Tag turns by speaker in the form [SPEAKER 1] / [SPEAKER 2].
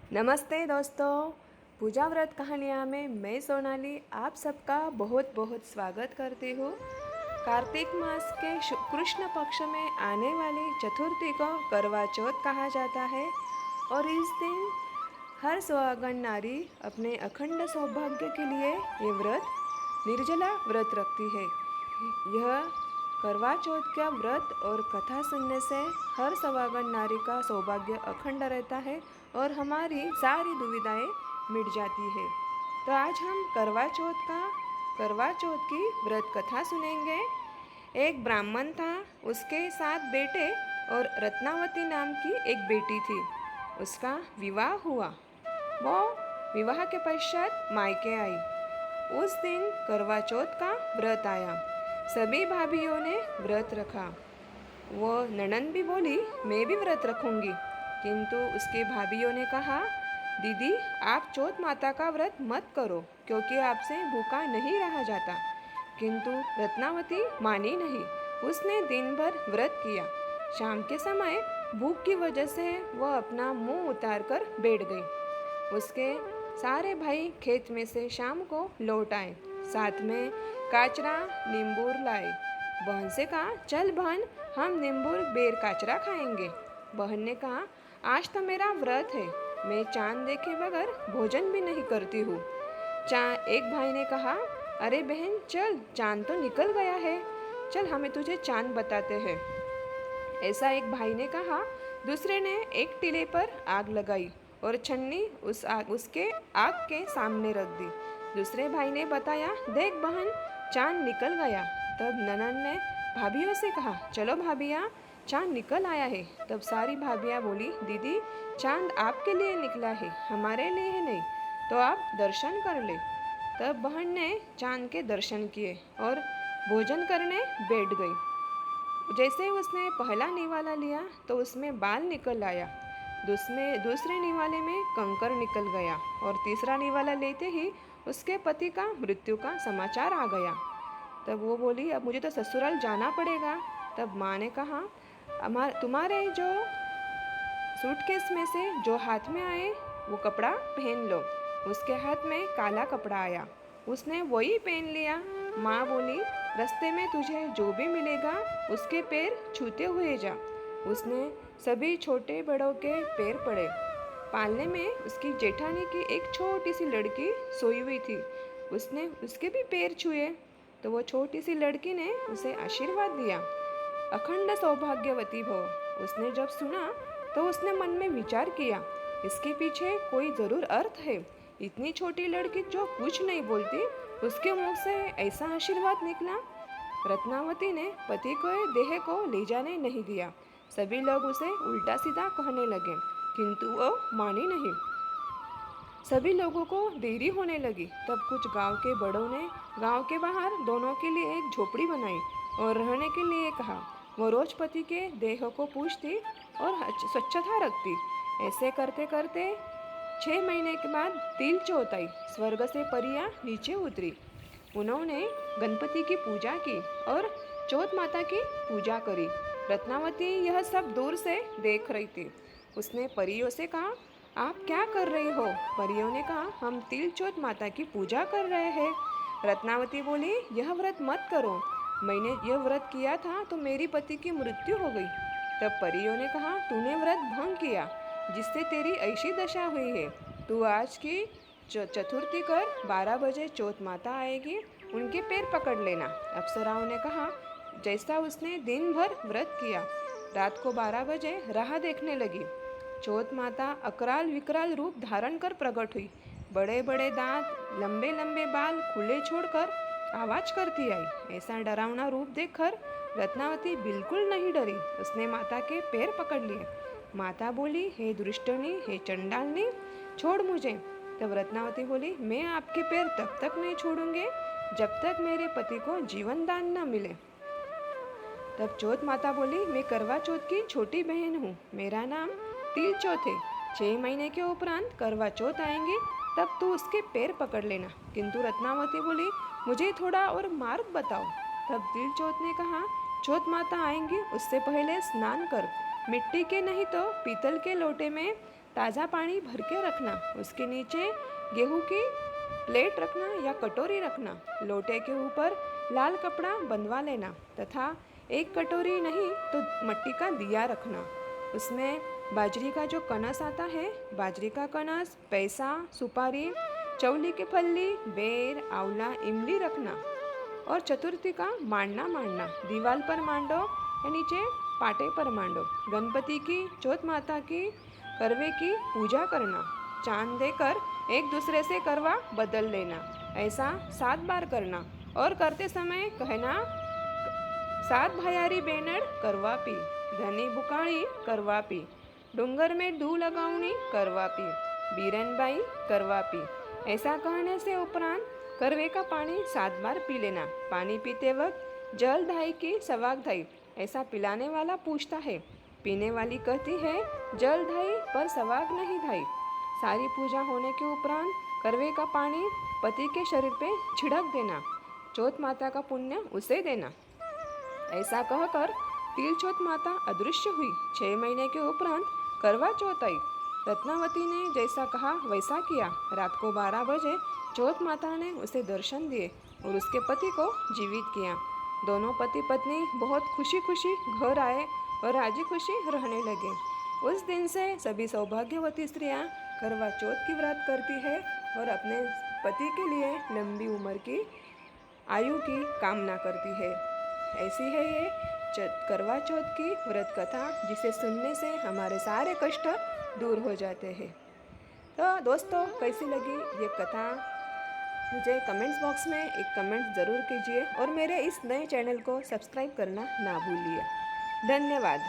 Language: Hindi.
[SPEAKER 1] नमस्ते दोस्तों, पूजा व्रत कहानियाँ में मैं सोनाली आप सबका बहुत बहुत स्वागत करती हूँ। कार्तिक मास के कृष्ण पक्ष में आने वाली चतुर्थी को करवा चौथ कहा जाता है और इस दिन हर सुहागन नारी अपने अखंड सौभाग्य के लिए ये व्रत निर्जला व्रत रखती है। यह करवा चौथ का व्रत और कथा सुनने से हर सुहागन नारी का सौभाग्य अखंड रहता है और हमारी सारी दुविधाएं मिट जाती है। तो आज हम करवा चौथ की व्रत कथा सुनेंगे। एक ब्राह्मण था, उसके 7 बेटे और रत्नावती नाम की एक बेटी थी। उसका विवाह हुआ। वो विवाह के पश्चात मायके आई। उस दिन करवा चौथ का व्रत आया। सभी भाभियों ने व्रत रखा। वो ननंद भी बोली मैं भी व्रत रखूंगी, किंतु उसके भाभियों ने कहा दीदी आप चौथ माता का व्रत मत करो क्योंकि आपसे भूखा नहीं रहा जाता। किंतु रत्नावती मानी नहीं। उसने दिन भर व्रत किया। शाम के समय भूख की वजह से वह अपना मुंह उतार कर बैठ गई। उसके सारे भाई खेत में से शाम को लौट आए। साथ में काचरा नींबूर लाए। बहन से कहा चल बहन हम नींबूर बेर काचरा खाएंगे। बहन ने कहा आज तो मेरा व्रत है, मैं चांद देखे बगैर भोजन भी नहीं करती हूँ। एक भाई ने कहा अरे बहन चल चांद तो निकल गया है, चल हमें तुझे चांद बताते हैं। ऐसा एक भाई ने कहा। दूसरे ने एक टीले पर आग लगाई और छन्नी उसके आग के सामने रख दी। दूसरे भाई ने बताया देख बहन चांद निकल गया। तब ननद ने भाभियों से कहा चलो भाभियाँ चांद निकल आया है। तब सारी भाभियाँ बोली दीदी चांद आपके लिए निकला है, हमारे लिए नहीं, तो आप दर्शन कर ले। तब बहन ने चांद के दर्शन किए और भोजन करने बैठ गई। जैसे उसने पहला निवाला लिया तो उसमें बाल निकल आया। दूसरे निवाले में कंकर निकल गया और तीसरा निवाला लेते ही उसके पति का मृत्यु का समाचार आ गया। तब वो बोली अब मुझे तो ससुराल जाना पड़ेगा। तब माँ ने कहा तुम्हारे जो सूटकेस में से जो हाथ में आए वो कपड़ा पहन लो। उसके हाथ में काला कपड़ा आया, उसने वही पहन लिया। माँ बोली रास्ते में तुझे जो भी मिलेगा उसके पैर छूते हुए जा। उसने सभी छोटे बड़ों के पैर पड़े। पालने में उसकी जेठानी की एक छोटी सी लड़की सोई हुई थी। उसने उसके भी पैर छुए तो वो छोटी सी लड़की ने उसे आशीर्वाद दिया, अखंड सौभाग्यवती भव। उसने जब सुना तो उसने मन में विचार किया इसके पीछे कोई जरूर अर्थ है। इतनी छोटी लड़की जो कुछ नहीं बोलती उसके मुंह से ऐसा आशीर्वाद निकला। रत्नावती ने पति को देह को ले जाने नहीं दिया। सभी लोग उसे उल्टा सीधा कहने लगे, किंतु वो मानी नहीं। सभी लोगों को देरी होने लगी। तब कुछ गांव के बड़ों ने गांव के बाहर दोनों के लिए एक झोपड़ी बनाई और रहने के लिए कहा। वो रोज पति के देह को पूछती और स्वच्छता रखती। ऐसे करते करते 6 महीने के बाद तिल चौथ आई। स्वर्ग से परियां नीचे उतरी। उन्होंने गणपति की पूजा की और चौथ माता की पूजा करी। रत्नावती यह सब दूर से देख रही थी। उसने परियों से कहा आप क्या कर रही हो? परियों ने कहा हम तिल चौथ माता की पूजा कर रहे हैं। रत्नावती बोली यह व्रत मत करो, मैंने यह व्रत किया था तो मेरी पति की मृत्यु हो गई। तब परियों ने कहा तूने व्रत भंग किया जिससे तेरी ऐसी दशा हुई है। तू आज की चतुर्थी कर, 12 बजे चौथ माता आएगी, उनके पैर पकड़ लेना। अप्सराओं ने कहा जैसा उसने दिन भर व्रत किया, रात को 12 बजे राह देखने लगी। चौथ माता अकराल विकराल रूप धारण कर प्रकट हुई। बड़े बड़े दांत, लंबे लंबे बाल खुले छोड़कर आवाज करती आई। ऐसा डरावना रूप देखकर रत्नावती बिल्कुल नहीं डरी। उसने माता के पैर पकड़ लिए। माता बोली हे दुष्टनी, हे चंडालनी, छोड़ मुझे। तब रत्नावती बोली मैं आपके पैर तब तक नहीं छोड़ूंगी जब तक मेरे पति को जीवन दान न मिले। तब चौथ माता बोली मैं करवा चौथ की छोटी बहन हूँ, मेरा नाम तिल चौथ है। 6 महीने के उपरांत करवा चौथ आएंगे तब तू उसके पैर पकड़ लेना। किंतु रत्नावती बोली मुझे थोड़ा और मार्ग बताओ। तब तिल चौथ ने कहा चौथ माता आएंगी उससे पहले स्नान कर। मिट्टी के नहीं तो पीतल के लोटे में ताज़ा पानी भर के रखना। उसके नीचे गेहूं की प्लेट रखना या कटोरी रखना। लोटे के ऊपर लाल कपड़ा बंधवा लेना तथा एक कटोरी नहीं तो मिट्टी का दिया रखना। उसमें बाजरी का जो कनस आता है, बाजरी का कनस, पैसा, सुपारी, चौली की फल्ली, बेर, आंवला, इमली रखना। और चतुर्थी का मांडना दीवार पर मांडो या नीचे पाटे पर मांडो। गणपति की, चौथ माता की, करवे की पूजा करना। चांद देकर एक दूसरे से करवा बदल लेना। ऐसा 7 बार करना और करते समय कहना, 7 भयारी बेनड़ करवा पी, धनी बुकाणी करवा पी, डूंगर में दू लगावनी करवा पी, बीरनबाई करवा पी। ऐसा कहने से उपरांत करवे का पानी 7 बार पी लेना। पानी पीते वक्त जल धाई की सवाग धाई, ऐसा पिलाने वाला पूछता है। पीने वाली कहती है, जल धाई पर सवाग नहीं धाई। सारी पूजा होने के उपरांत करवे का पानी पति के शरीर पे छिड़क देना। चौथ माता का पुण्य उसे देना। ऐसा कहकर तिल चौथ माता अदृश्य हुई। 6 महीने के उपरांत करवा चौथ आई। रत्नावती ने जैसा कहा वैसा किया। रात को 12 बजे चौथ माता ने उसे दर्शन दिए और उसके पति को जीवित किया। दोनों पति पत्नी बहुत खुशी खुशी घर आए और राजी खुशी रहने लगे। उस दिन से सभी सौभाग्यवती स्त्रियां करवा चौथ की व्रत करती है और अपने पति के लिए लंबी उम्र की आयु की कामना करती है। ऐसी है ये करवा चौथ की व्रत कथा, जिसे सुनने से हमारे सारे कष्ट दूर हो जाते हैं। तो दोस्तों, कैसी लगी ये कथा मुझे कमेंट्स बॉक्स में एक कमेंट ज़रूर कीजिए और मेरे इस नए चैनल को सब्सक्राइब करना ना भूलिए। धन्यवाद।